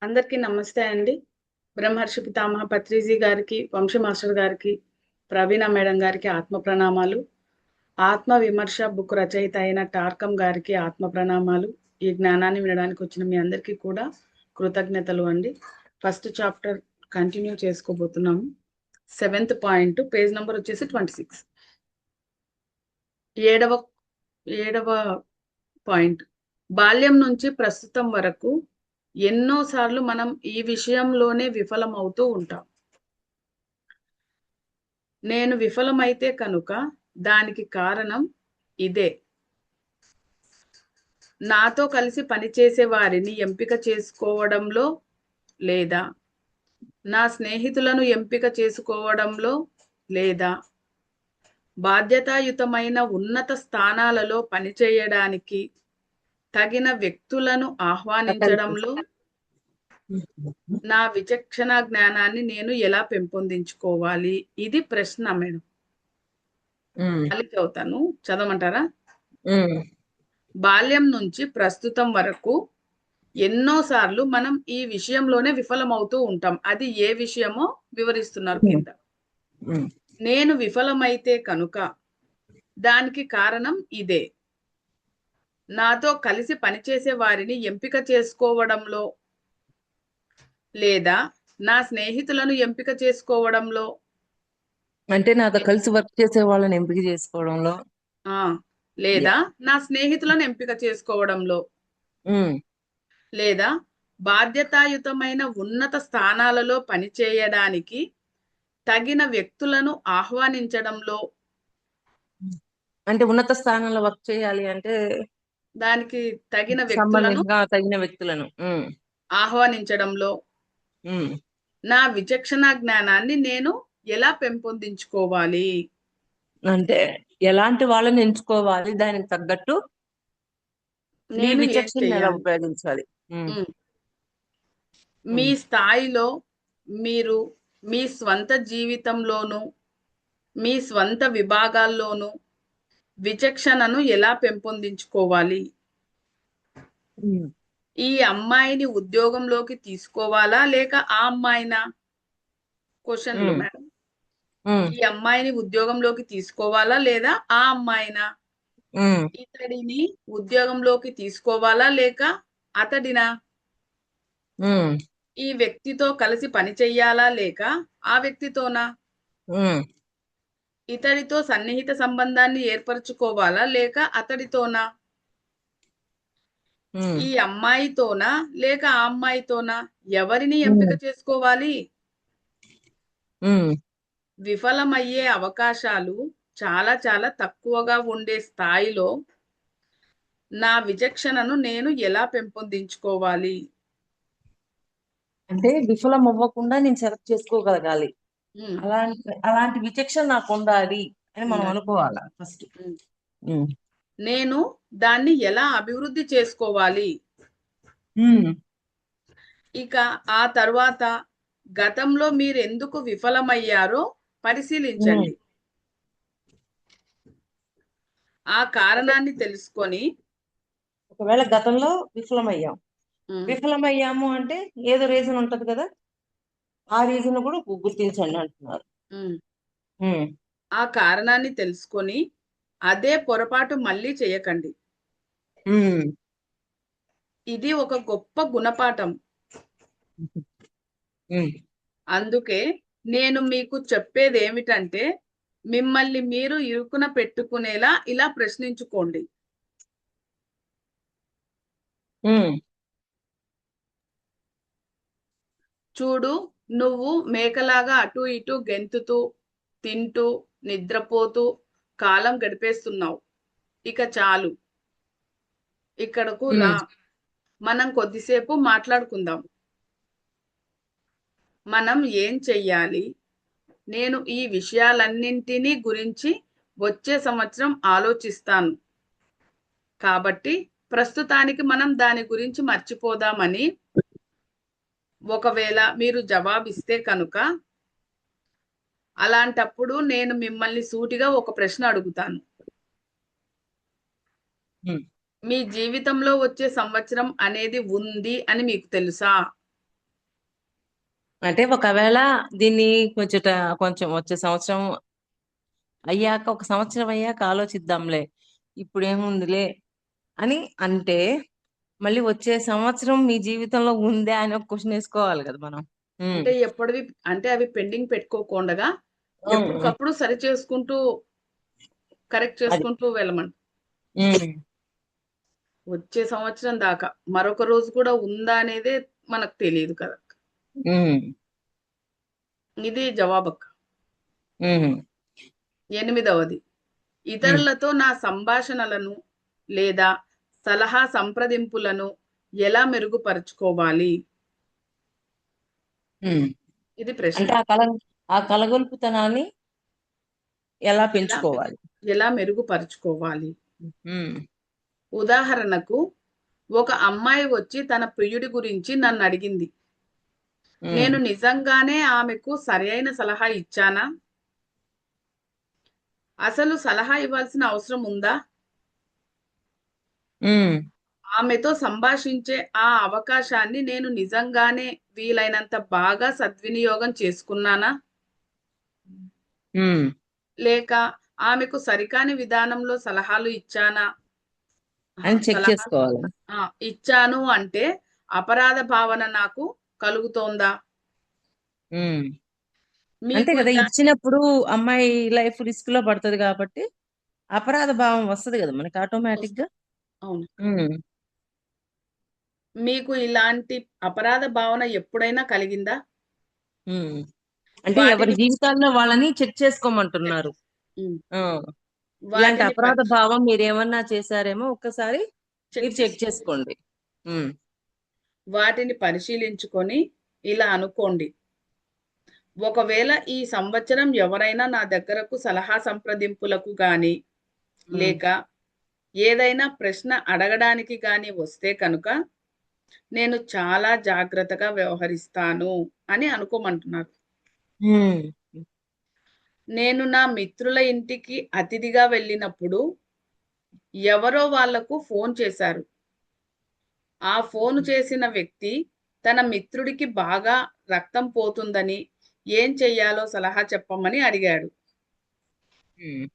అందరికీ నమస్తే అండి. బ్రహ్మర్షి పితామహ పత్రిజీ గారికి, వంశీ మాస్టర్ గారికి, ప్రవీణ మేడం గారికి ఆత్మ ప్రణామాలు. ఆత్మ విమర్శ బుక్ రచయిత అయిన టార్కం గారికి ఆత్మ ప్రణామాలు. ఈ జ్ఞానాన్ని వినడానికి వచ్చిన మీ అందరికీ కూడా కృతజ్ఞతలు అండి. ఫస్ట్ చాప్టర్ కంటిన్యూ చేసుకోబోతున్నాము. 7th పాయింట్, పేజ్ నంబర్ వచ్చేసి 26. ఏడవ ఏడవ పాయింట్, బాల్యం నుంచి ప్రస్తుతం వరకు ఎన్నోసార్లు మనం ఈ విషయంలోనే విఫలం అవుతూ ఉంటాం. నేను విఫలమైతే కనుక దానికి కారణం ఇదే. నాతో కలిసి పనిచేసే వారిని ఎంపిక చేసుకోవడంలో, లేదా నా స్నేహితులను ఎంపిక చేసుకోవడంలో, లేదా బాధ్యతాయుతమైన ఉన్నత స్థానాలలో పనిచేయడానికి తగిన వ్యక్తులను ఆహ్వానించడంలో నా విచక్షణ జ్ఞానాన్ని నేను ఎలా పెంపొందించుకోవాలి? ఇది ప్రశ్న మేడం. మళ్ళీ చదువుతాను, చదవమంటారా? బాల్యం నుంచి ప్రస్తుతం వరకు ఎన్నోసార్లు మనం ఈ విషయంలోనే విఫలమవుతూ ఉంటాం. అది ఏ విషయమో వివరిస్తున్నారు కింద. నేను విఫలమైతే కనుక దానికి కారణం ఇదే. నాతో కలిసి పనిచేసే వారిని ఎంపిక చేసుకోవడంలో, లేదా నా స్నేహితులను ఎంపిక చేసుకోవడంలో, అంటే నాతో కలిసి వర్క్ చేసే వాళ్ళని ఎంపిక చేసుకోవడంలో, లేదా నా స్నేహితులను ఎంపిక చేసుకోవడంలో, లేదా బాధ్యతాయుతమైన ఉన్నత స్థానాలలో పనిచేయడానికి తగిన వ్యక్తులను ఆహ్వానించడంలో, అంటే ఉన్నత స్థానంలో వర్క్ చేయాలి అంటే దానికి తగిన వ్యక్తులను సంబంధించిన తగిన వ్యక్తులను ఆహ్వానించడంలో నా విచక్షణ జ్ఞానాన్ని నేను ఎలా పెంపొందించుకోవాలి? అంటే ఎలాంటి వాళ్ళని ఎంచుకోవాలి, దానికి తగ్గట్టు మీ నేను ఏం విచక్షణ ఎలా చెయ్యాలి? ఉపయోగించాలి. మీ స్థాయిలో మీరు మీ స్వంత జీవితంలోనూ, మీ స్వంత విభాగాల్లోనూ విచక్షణను ఎలా పెంపొందించుకోవాలి? ఈ అమ్మాయిని ఉద్యోగంలోకి తీసుకోవాలా, లేక ఆ అమ్మాయినా? క్వశ్చన్లు మేడం. ఈ అమ్మాయిని ఉద్యోగంలోకి తీసుకోవాలా, లేదా ఆ అమ్మాయినా? ఇతడిని ఉద్యోగంలోకి తీసుకోవాలా, లేక అతడినా? ఈ వ్యక్తితో కలిసి పని చెయ్యాలా, లేక ఆ వ్యక్తితోనా? ఇతడితో సన్నిహిత సంబంధాన్ని ఏర్పరచుకోవాలా, లేక అతడితోనా? ఈ అమ్మాయితోనా, లేక ఆ అమ్మాయితోనా? ఎవరిని ఎంపిక చేసుకోవాలి? విఫలమయ్యే అవకాశాలు చాలా చాలా తక్కువగా ఉండే స్థాయిలో నా విచక్షణను నేను ఎలా పెంపొందించుకోవాలి? అంటే విఫలం అవ్వకుండా నేను సెలెక్ట్ చేసుకోగలగాలి. అలాంటి విచక్షణ నాకు ఉండాలి అని మనం అనుకోవాలి ఫస్ట్. నేను దాన్ని ఎలా అభివృద్ధి చేసుకోవాలి? ఇక ఆ తర్వాత గతంలో మీరు ఎందుకు విఫలమయ్యారో పరిశీలించండి. ఆ కారణాన్ని తెలుసుకొని, ఒకవేళ గతంలో విఫలమయ్యాము అంటే ఏదో రీజన్ ఉంటది కదా, ఆ రీజన్ కూడా గుర్తించండి అంటున్నారు. ఆ కారణాన్ని తెలుసుకొని అదే పొరపాటు మళ్ళీ చేయకండి. ఇది ఒక గొప్ప గుణపాఠం. అందుకే నేను మీకు చెప్పేది ఏమిటంటే, మిమ్మల్ని మీరు ఇరుకున పెట్టుకునేలా ఇలా ప్రశ్నించుకోండి. చూడు, నువ్వు మేకలాగా అటు ఇటు గెంతుతూ, తింటూ, నిద్రపోతూ కాలం గడిపేస్తున్నావు. ఇక చాలు, ఇక్కడకు రా. మనం కొద్దిసేపు మాట్లాడుకుందాం. మనం ఏం చెయ్యాలి? నేను ఈ విషయాలన్నింటినీ గురించి వచ్చే సంవత్సరం ఆలోచిస్తాను. కాబట్టి ప్రస్తుతానికి మనం దాని గురించి మర్చిపోదామని ఒకవేళ మీరు జవాబిస్తే కనుక, అలాంటప్పుడు నేను మిమ్మల్ని సూటిగా ఒక ప్రశ్న అడుగుతాను. మీ జీవితంలో వచ్చే సంవత్సరం అనేది ఉంది అని మీకు తెలుసా? అంటే ఒకవేళ దీన్ని కొంచెం కొంచెం వచ్చే సంవత్సరం అయ్యాక, ఒక సంవత్సరం అయ్యాక ఆలోచిద్దాంలే, ఇప్పుడు ఏముందిలే అని అంటే, మళ్ళీ వచ్చే సంవత్సరం మీ జీవితంలో ఉందా అని ఒక క్వశ్చన్ వేసుకోవాలి కదా మనం. ఉమ్. అంటే ఎప్పటివి, అంటే అవి పెండింగ్ పెట్టుకోకుండా ఉమ్. ఎప్పటికప్పుడు సరి చేసుకుంటూ కరెక్ట్ అది. చేసుకుంటూ వెళ్ళమంట. ఉమ్. వచ్చే సంవత్సరం దాకా మరొక రోజు కూడా ఉందా అనేదే మనకు తెలియదు కదా. ఉమ్. ఇది జవాబక్క. ఉమ్. 8వది, ఉమ్. ఇతరులతో నా సంభాషణలను లేదా సలహా సంప్రదింపులను ఎలా మెరుగుపరుచుకోవాలి? ఉమ్. ఇది ప్రశ్న. అంటే ఆ కలగొలుపుతనాన్ని ఎలా ఎలా పెంచుకోవాలి? ఎలా మెరుగుపరుచుకోవాలి? ఉమ్. ఉదాహరణకు, ఒక అమ్మాయి వచ్చి తన ప్రియుడి గురించి నన్ను అడిగింది. ఉమ్. నేను నిజంగానే ఆమెకు సరైన సలహా ఇచ్చానా? అసలు సలహా ఇవ్వాల్సిన అవసరం ఉందా? ఉమ్. ఆమెతో సంభాషించే ఆ అవకాశాన్ని నేను నిజంగానే వీలైనంత బాగా సద్వినియోగం చేసుకున్నానా? ఉమ్. లేక ఆమెకు సరికాని విధానంలో సలహాలు ఇచ్చానా? అని చెక్ సలహా చేసుకోవాలి. ఇచ్చాను అంటే అపరాధ భావన నాకు కలుగుతోందా? ఉమ్. అంతే మీకు కదా, ఇలాంటి ఇచ్చినప్పుడు అమ్మాయి లైఫ్ రిస్క్ లో పడుతుంది కాబట్టి అపరాధ భావం వస్తది కదా మనకి ఆటోమేటిక్ గా. అవును. ఉమ్. మీకు ఇలాంటి అపరాధ భావన ఎప్పుడైనా కలిగిందా? ఉమ్. అంటే ఎవరి వాటిని జీవితాల్లో వాళ్ళని చెక్ చేసుకోమంటున్నారు. ఉమ్, ఆ. ఇలాంటి వాటిని అపరాధ భావం మీరేమన్నా చేశారేమో ఒక్కసారి చెక్ మీరు చెక్ చేసుకోండి. చేసుకోండి. ఉమ్. వాటిని పరిశీలించుకొని ఇలా అనుకోండి: ఒకవేళ ఈ సంవత్సరం ఎవరైనా నా దగ్గరకు సలహా సంప్రదింపులకు గాని ఉమ్. లేక ఏదైనా ప్రశ్న అడగడానికి గాని వస్తే కనుక నేను చాలా జాగ్రత్తగా వ్యవహరిస్తాను అని అనుకోమంటున్నారు. ఉమ్. నేను నా మిత్రుల ఇంటికి అతిథిగా వెళ్ళినప్పుడు ఎవరో వాళ్లకు ఫోన్ చేశారు. ఆ ఫోను చేసిన వ్యక్తి తన మిత్రుడికి బాగా రక్తం పోతుందని ఏం చెయ్యాలో సలహా చెప్పమని అడిగాడు. ఉమ్.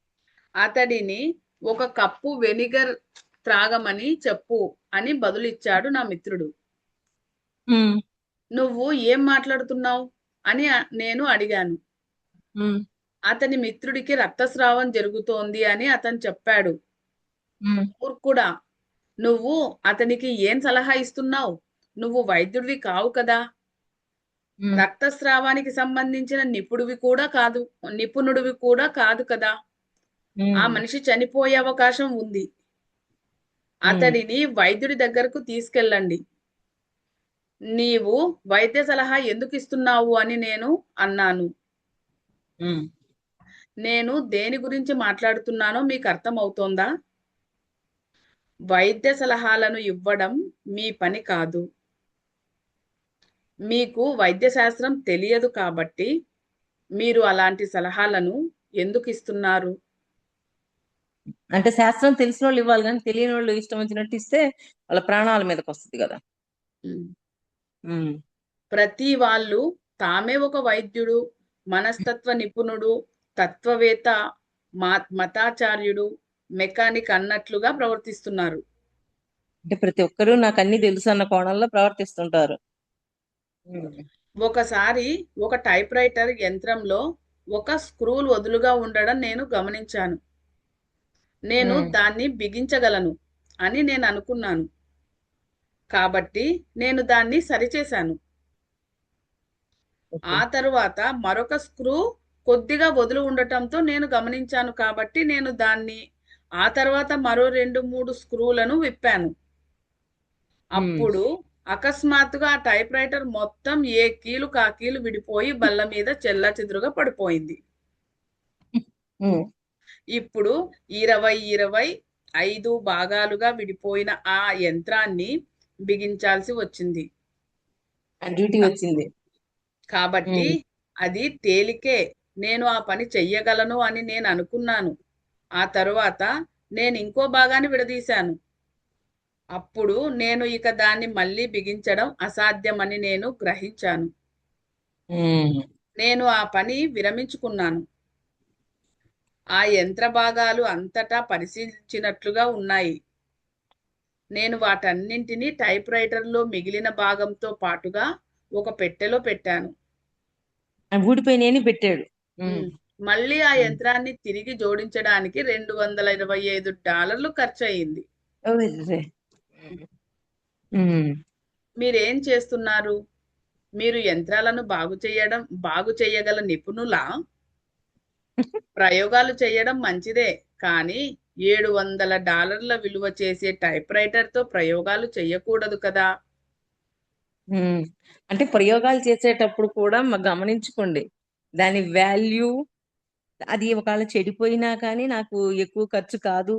అతడిని ఒక కప్పు వెనిగర్ త్రాగమని చెప్పు అని బదులిచ్చాడు నా మిత్రుడు. ఉమ్. నువ్వు ఏం మాట్లాడుతున్నావు అని నేను అడిగాను. ఉమ్. అతని మిత్రుడికి రక్తస్రావం జరుగుతోంది అని అతను చెప్పాడు. ఉమ్. మూర్ఖుడా, నువ్వు అతనికి ఏం సలహా ఇస్తున్నావు? నువ్వు వైద్యుడివి కావు కదా. ఉమ్. రక్తస్రావానికి సంబంధించిన నిపుణుడివి కూడా కాదు కదా. ఆ ఉమ్. మనిషి చనిపోయే అవకాశం ఉంది. ఉమ్. అతడిని వైద్యుడి దగ్గరకు తీసుకెళ్ళండి. నీవు వైద్య సలహా ఎందుకు ఇస్తున్నావు అని నేను అన్నాను. ఉమ్. నేను దేని గురించి మాట్లాడుతున్నానో మీకు అర్థమవుతోందా? వైద్య సలహాలను ఇవ్వడం మీ పని కాదు. మీకు వైద్య శాస్త్రం తెలియదు కాబట్టి మీరు అలాంటి సలహాలను ఎందుకు ఇస్తున్నారు? అంటే శాస్త్రం తెలిసిన వాళ్ళు ఇవ్వాలి, కానీ తెలియని వాళ్ళు ఇష్టం వచ్చినట్టు ఇస్తే వాళ్ళ ప్రాణాల మీదకి వస్తుంది కదా. ఉమ్. ఉమ్. ప్రతి వాళ్ళు తామే ఒక వైద్యుడు, మనస్తత్వ నిపుణుడు, తత్వవేత్త, మతాచార్యుడు, మెకానిక్ అన్నట్లుగా ప్రవర్తిస్తున్నారు. అంటే ప్రతి ఒక్కరూ నాకు అన్ని తెలుసు అన్న కోణంలో ప్రవర్తిస్తుంటారు. ఉమ్. ఒకసారి ఒక టైప్ రైటర్ యంత్రంలో ఒక స్క్రూలు వదులుగా ఉండడం నేను గమనించాను. నేను ఉమ్. దాన్ని బిగించగలను అని నేను అనుకున్నాను. కాబట్టి నేను దాన్ని సరిచేశాను. ఓకే. ఆ తరువాత మరొక స్క్రూ కొద్దిగా వదులు ఉండటంతో నేను గమనించాను కాబట్టి నేను దాన్ని ఆ తర్వాత మరో 2-3 స్క్రూలను విప్పాను. ఉమ్. అప్పుడు అకస్మాత్తుగా ఆ టైప్ రైటర్ మొత్తం ఏ కీలు కా కీలు విడిపోయి బల్ల మీద చెల్లాచెదురుగా పడిపోయింది. ఉమ్. ఇప్పుడు 25 భాగాలుగా విడిపోయిన ఆ యంత్రాన్ని బిగించాల్సి వచ్చింది. డ్యూటీ కా- వచ్చింది. కాబట్టి ఉమ్. అది తేలికే. నేను ఆ పని చెయ్యగలను అని నేను అనుకున్నాను. ఆ తరువాత నేను ఇంకో భాగాన్ని విడదీశాను. అప్పుడు నేను ఇక దాన్ని మళ్ళీ బిగించడం అసాధ్యమని నేను గ్రహించాను. ఉమ్, నేను ఆ పని విరమించుకున్నాను. ఆ యంత్ర భాగాలు అంతటా పరిశీలించినట్లుగా ఉన్నాయి. నేను వాటన్నింటినీ టైప్ రైటర్లో మిగిలిన భాగంతో పాటుగా ఒక పెట్టెలో పెట్టాను. ఆ ఊడిపోయినాయని పెట్టాడు. ఉమ్, ఉమ్. మళ్ళీ ఆ ఉమ్. యంత్రాన్ని తిరిగి జోడించడానికి $225 ఖర్చు అయింది. ఓర్రే. ఉమ్, మీరేం చేస్తున్నారు? మీరు యంత్రాలను బాగు చేయగల నిపుణులా? ప్రయోగాలు చేయడం మంచిదే, కానీ $700 విలువ చేసే టైప్ రైటర్తో ప్రయోగాలు చేయకూడదు కదా. ఉమ్. అంటే ప్రయోగాలు చేసేటప్పుడు కూడా గమనించుకోండి దాని వాల్యూ. అది ఒకవేళ చెడిపోయినా కానీ నాకు ఎక్కువ ఖర్చు కాదు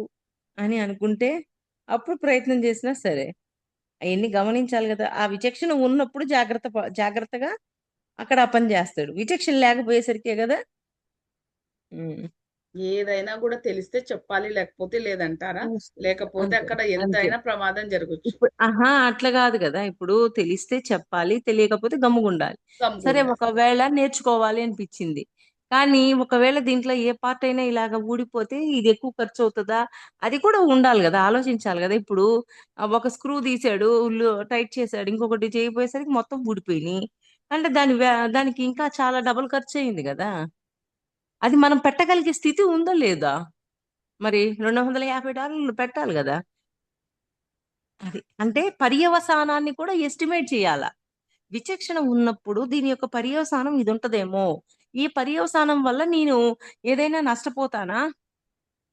అని అనుకుంటే అప్పుడు ప్రయత్నం చేసినా సరే అవన్నీ గమనించాలి కదా. ఆ విచక్షణ ఉన్నప్పుడు జాగ్రత్తగా అక్కడ ఆ పని చేస్తాడు. విచక్షణ లేకపోయేసరికే కదా. ఉమ్. ఏదైనా కూడా తెలిస్తే చెప్పాలి, లేకపోతే లేదంటారా? లేకపోతే అంతే అక్కడ అంతే. ఎంతైనా ప్రమాదం జరగచ్చు. ఇప్పుడు ఆహా అట్లా కాదు కదా. ఇప్పుడు తెలిస్తే చెప్పాలి, తెలియకపోతే గమ్ముగుండాలి. సరే గమ్ముగుండాలి. ఒకవేళ నేర్చుకోవాలి అనిపించింది, కానీ ఒకవేళ దీంట్లో ఏ పార్ట్ అయినా ఇలాగ ఊడిపోతే ఇది ఎక్కువ ఖర్చు అవుతుందా, అది కూడా ఉండాలి కదా, ఆలోచించాలి కదా. ఇప్పుడు ఒక స్క్రూ తీసాడు, టైట్ చేశాడు, ఇంకొకటి చేయబోయేసరికి మొత్తం ఊడిపోయినాయి అంటే దానికి ఇంకా చాలా డబుల్ ఖర్చు అయింది కదా. అది మనం పెట్టగలిగే స్థితి ఉందో లేదా, మరి $250 పెట్టాలి కదా. అది అంటే పర్యవసానాన్ని కూడా ఎస్టిమేట్ చేయాల. విచక్షణ ఉన్నప్పుడు దీని యొక్క పర్యవసానం ఇది ఉంటదేమో, ఈ పర్యవసానం వల్ల నేను ఏదైనా నష్టపోతానా,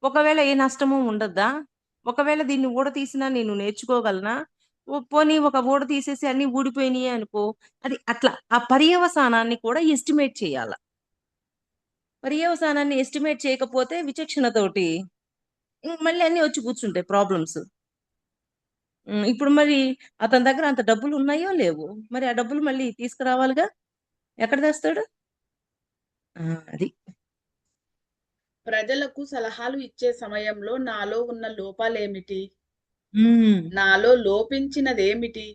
ఒకవేళ ఏ నష్టము ఉండద్దా, ఒకవేళ దీన్ని ఊడ తీసినా నేను నేర్చుకోగలనా, పోనీ ఒక ఊడ తీసేసి అన్ని ఊడిపోయినాయి అనుకో, అది అట్లా ఆ పర్యవసానాన్ని కూడా ఎస్టిమేట్ చేయాల. పర్యవసానాన్ని ఎస్టిమేట్ చేయకపోతే విచక్షణతోటి ఇంక మళ్ళీ అన్ని వచ్చి కూర్చుంటాయి ప్రాబ్లమ్స్. ఇప్పుడు మరి అతని దగ్గర అంత డబ్బులు ఉన్నాయో లేవో, మరి ఆ డబ్బులు మళ్ళీ తీసుకురావాలిగా, ఎక్కడ తెస్తాడు. ఆ, అది. ప్రజలకు సలహాలు ఇచ్చే సమయంలో నాలో ఉన్న లోపాలేమిటి? ఉమ్, నాలో లోపించినదేమిటి?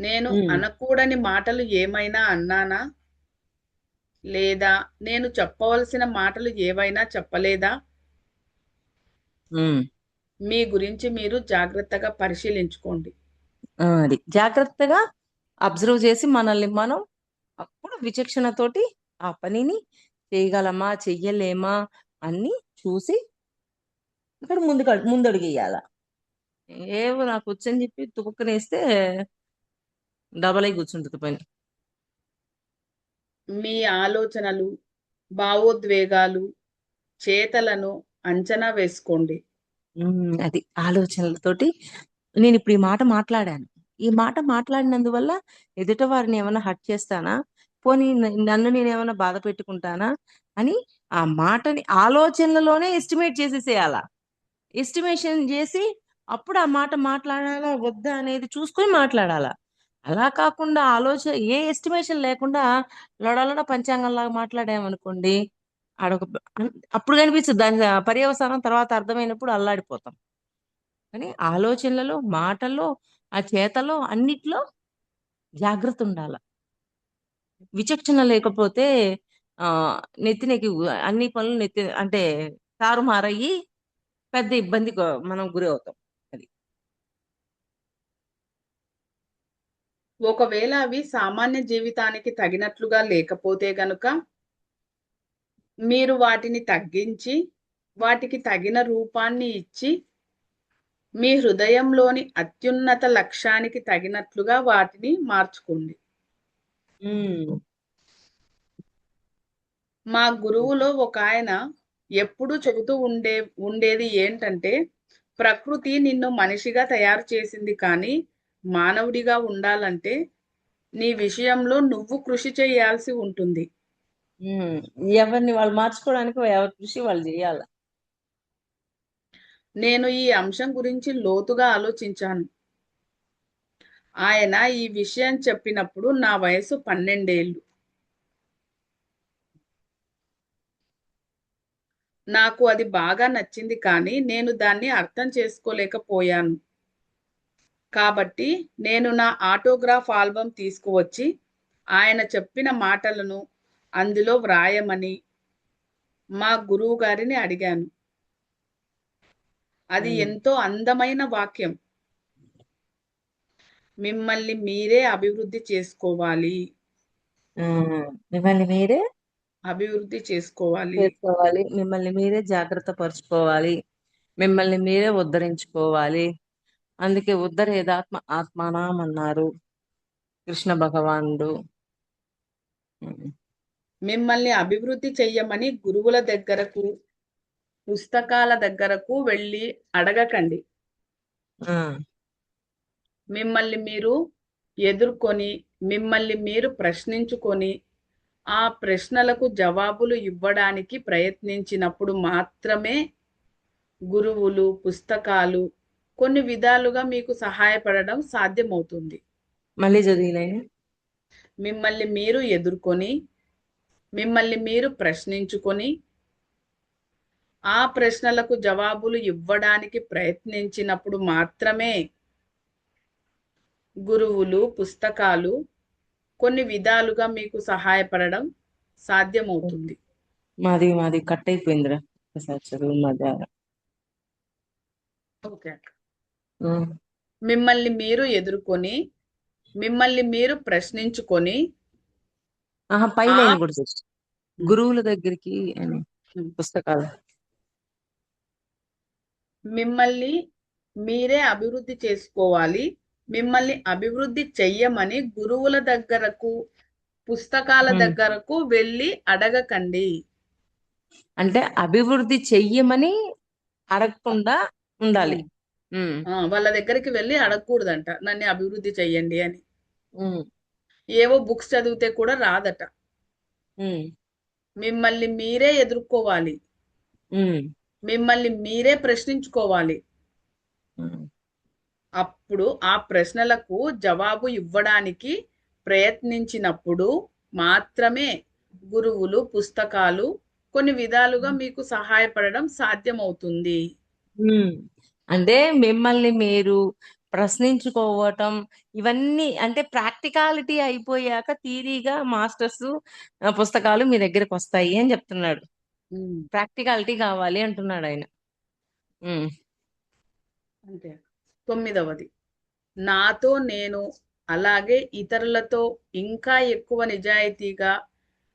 నేను ఉమ్, అనకూడని మాటలు ఏమైనా అన్నానా? లేదా నేను చెప్పవలసిన మాటలు ఏవైనా చెప్పలేదా? ఉమ్. మీ గురించి మీరు జాగ్రత్తగా పరిశీలించుకోండి. అది జాగ్రత్తగా అబ్జర్వ్ చేసి మనల్ని మనం అప్పుడు విచక్షణతోటి ఆ పనిని చేయగలమా చెయ్యలేమా అన్ని చూసి ఇక్కడ ముందడుగు వేయాల. ఏవో నాకు వచ్చని చెప్పి తుపుక్కనేస్తే డబల్ అయి కూర్చుంటుంది పని. మీ ఆలోచనలు, భావోద్వేగాలు, చేతలను అంచనా వేసుకోండి. అది ఆలోచనలతోటి నేను ఇప్పుడు ఈ మాట మాట్లాడాను, ఈ మాట మాట్లాడినందువల్ల ఎదుట వారిని ఏమైనా హర్ట్ చేస్తానా, పోనీ నన్ను నేను ఏమైనా బాధ పెట్టుకుంటానా అని ఆ మాటని ఆలోచనలలోనే ఎస్టిమేట్ చేసేసేయాల. ఎస్టిమేషన్ చేసి అప్పుడు ఆ మాట మాట్లాడాలా వద్దా అనేది చూసుకొని మాట్లాడాలా. అలా కాకుండా ఏ ఎస్టిమేషన్ లేకుండా లొడలొడ పంచాంగంలాగా మాట్లాడామనుకోండి, ఆడొక అప్పుడు కనిపిస్తుంది దాని పర్యవసానం తర్వాత అర్థమైనప్పుడు అల్లాడిపోతాం. కానీ ఆలోచనలలో మాటల్లో ఆ చేతలో అన్నిట్లో జాగ్రత్త ఉండాల. విచక్షణ లేకపోతే ఆ నెత్తినెక్కి అన్ని పనులు అంటే తారుమారయ్యి పెద్ద ఇబ్బంది మనం గురి అవుతాం. అది. ఒకవేళ అవి సామాన్య జీవితానికి తగినట్లుగా లేకపోతే గనుక మీరు వాటిని తగ్గించి వాటికి తగిన రూపాన్ని ఇచ్చి మీ హృదయంలోని అత్యున్నత లక్ష్యానికి తగినట్లుగా వాటిని మార్చుకోండి. ఉమ్. మా గురువులో ఒక ఆయన ఎప్పుడూ చెబుతూ ఉండేది ఏంటంటే, ప్రకృతి నిన్ను మనిషిగా తయారు చేసింది, కానీ మానవుడిగా ఉండాలంటే నీ విషయంలో నువ్వు కృషి చేయాల్సి ఉంటుంది. ఉమ్. ఎవరిని వాళ్ళు మార్చుకోవడానికి ఎవరి కృషి వాళ్ళు చేయాలి. నేను ఈ అంశం గురించి లోతుగా ఆలోచించాను. ఆయన ఈ విషయం చెప్పినప్పుడు నా వయసు 12 ఏళ్ళు. నాకు అది బాగా నచ్చింది, కానీ నేను దాన్ని అర్థం చేసుకోలేకపోయాను. కాబట్టి నేను నా ఆటోగ్రాఫ్ ఆల్బమ్ తీసుకువచ్చి ఆయన చెప్పిన మాటలను అందులో వ్రాయమని మా గురువు గారిని అడిగాను. అది ఉమ్, ఎంతో అందమైన వాక్యం. మిమ్మల్ని మీరే అభివృద్ధి చేసుకోవాలి. మిమ్మల్ని మీరే అభివృద్ధి చేసుకోవాలి. చేసుకోవాలి, మిమ్మల్ని మీరే జాగ్రత్త పరుచుకోవాలి, మిమ్మల్ని మీరే ఉద్ధరించుకోవాలి. అందుకే ఉద్ధరేదాత్మ ఆత్మానం అన్నారు కృష్ణ భగవానుడు. ఉమ్, మిమ్మల్ని అభివృద్ధి చెయ్యమని గురువుల దగ్గరకు, పుస్తకాల దగ్గరకు వెళ్ళి అడగకండి. ఆ, మిమ్మల్ని మీరు ఎదుర్కొని, మిమ్మల్ని మీరు ప్రశ్నించుకొని, ఆ ప్రశ్నలకు జవాబులు ఇవ్వడానికి ప్రయత్నించినప్పుడు మాత్రమే గురువులు, పుస్తకాలు కొన్ని విధాలుగా మీకు సహాయపడడం సాధ్యమవుతుంది. మళ్ళీ చదివినాయి. మిమ్మల్ని మీరు ఎదుర్కొని, మిమ్మల్ని మీరు ప్రశ్నించుకొని, ఆ ప్రశ్నలకు జవాబులు ఇవ్వడానికి ప్రయత్నించినప్పుడు మాత్రమే గురువులు, పుస్తకాలు కొన్ని విధాలుగా మీకు సహాయపడడం సాధ్యమవుతుంది. మాది కట్ అయిపోయిందిరా, ఒకసారి చదువు మధ్య. ఓకే అక్క. మిమ్మల్ని మీరు ఎదుర్కొని, మిమ్మల్ని మీరు ప్రశ్నించుకొని, ఆహా, పై ఆ లైన్ కూడా చూసి గురువుల దగ్గరికి అని పుస్తకాలు. మిమ్మల్ని మీరే అభివృద్ధి చేసుకోవాలి. మిమ్మల్ని అభివృద్ధి చెయ్యమని గురువుల దగ్గరకు, పుస్తకాల ఉమ్, దగ్గరకు వెళ్ళి అడగకండి. అంటే అభివృద్ధి చెయ్యమని అడగకుండా ఉండాలి. ఉమ్. ఉమ్, వాళ్ళ దగ్గరికి వెళ్ళి అడగకూడదంట, నన్ను అభివృద్ధి చెయ్యండి అని. ఉమ్, ఏవో బుక్స్ చదివితే కూడా రాదట. ఉమ్, మిమ్మల్ని మీరే ఎదుర్కోవాలి. ఉమ్, మిమ్మల్ని మీరే ప్రశ్నించుకోవాలి. ఉమ్. అప్పుడు ఆ ప్రశ్నలకు జవాబు ఇవ్వడానికి ప్రయత్నించినప్పుడు మాత్రమే గురువులు, పుస్తకాలు కొన్ని విధాలుగా మీకు సహాయపడడం సాధ్యమవుతుంది. ఉమ్. అంటే మిమ్మల్ని మీరు ప్రశ్నించుకోవటం, ఇవన్నీ అంటే ప్రాక్టికాలిటీ అయిపోయాక థీరీగా మాస్టర్స్ పుస్తకాలు మీ దగ్గరికి వస్తాయి అని చెప్తున్నాడు. ఉమ్, ప్రాక్టికాలిటీ కావాలి అంటున్నాడు ఆయన. ఉమ్, అంతే. 9వది, నాతో నేను, అలాగే ఇతరులతో ఇంకా ఎక్కువ నిజాయితీగా,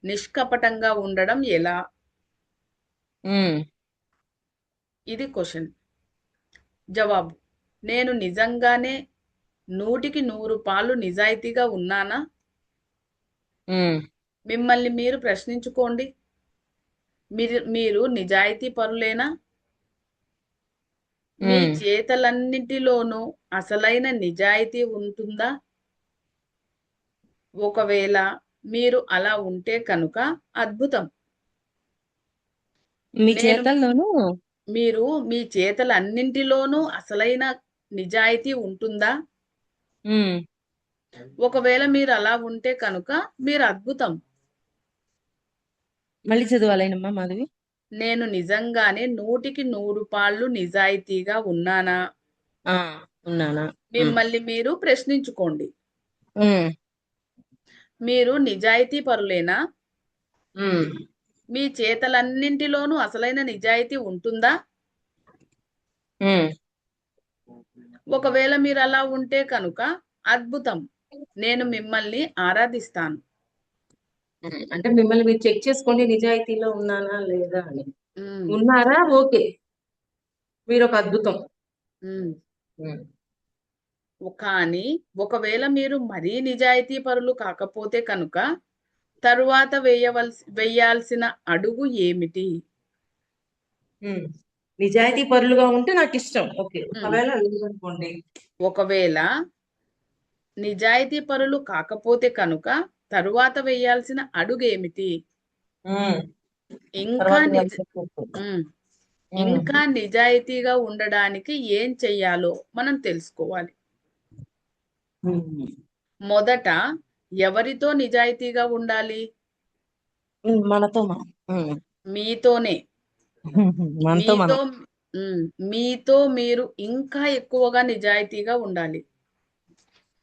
నిష్కపటంగా ఉండడం ఎలా? ఉమ్, ఇది క్వశ్చన్. జవాబు: నేను నిజంగానే 100% నిజాయితీగా ఉన్నానా? ఉమ్, మిమ్మల్ని మీరు ప్రశ్నించుకోండి. మీరు నిజాయితీ పరులేనా? మీ ఉమ్. చేతలన్నింటిలోనూ అసలైన నిజాయితీ ఉంటుందా? ఒకవేళ మీరు అలా ఉంటే కనుక అద్భుతం. మీ నేను చేతల్లోనూ. మీరు మీ చేతలన్నింటిలోనూ అసలైన నిజాయితీ ఉంటుందా? ఉమ్, ఒకవేళ మీరు అలా ఉంటే కనుక మీరు అద్భుతం. మళ్ళీ చదవాలేనమ్మా మాధవి. నేను నిజంగానే 100% నిజాయితీగా ఉన్నానా? ఆ, ఉన్నానా. ఉమ్, మిమ్మల్ని మీరు ప్రశ్నించుకోండి. ఉమ్, మీరు నిజాయితీ పరులేనా? ఉమ్, మీ చేతలన్నింటిలోనూ అసలైన నిజాయితీ ఉంటుందా? ఉమ్. ఒకవేళ మీరు అలా ఉంటే కనుక అద్భుతం. నేను మిమ్మల్ని ఆరాధిస్తాను. అంటే మిమ్మల్ని మీరు చెక్ చేసుకోండి, నిజాయితీలో ఉన్నానా లేదా అని. ఉమ్, ఉన్నారా? ఓకే, మీరు ఒక అద్భుతం. ఉమ్. ఉమ్, కానీ ఒకవేళ మీరు మరీ నిజాయితీ పరులు కాకపోతే కనుక తరువాత వేయాల్సిన అడుగు ఏమిటి? ఉమ్. నిజాయితీ పరులుగా ఉంటే నాకు ఇష్టం. ఓకే, ఉమ్, ఒకవేళ లేదనుకోండి. ఒకవేళ నిజాయితీ పరులు కాకపోతే కనుక తరువాత వేయాల్సిన అడుగు ఏమిటి? ఉమ్, ఇంకా తర్వాత నిజ ఉమ్, ఉమ్, ఇంకా నిజాయితీగా ఉండడానికి ఏం చెయ్యాలో మనం తెలుసుకోవాలి. ఉమ్, మొదట ఎవరితో నిజాయితీగా ఉండాలి? మనతో మనం. ఉమ్, మీతోనే. మనతో మీతో మనం. ఉమ్, మీతో మీరు ఇంకా ఎక్కువగా నిజాయితీగా ఉండాలి.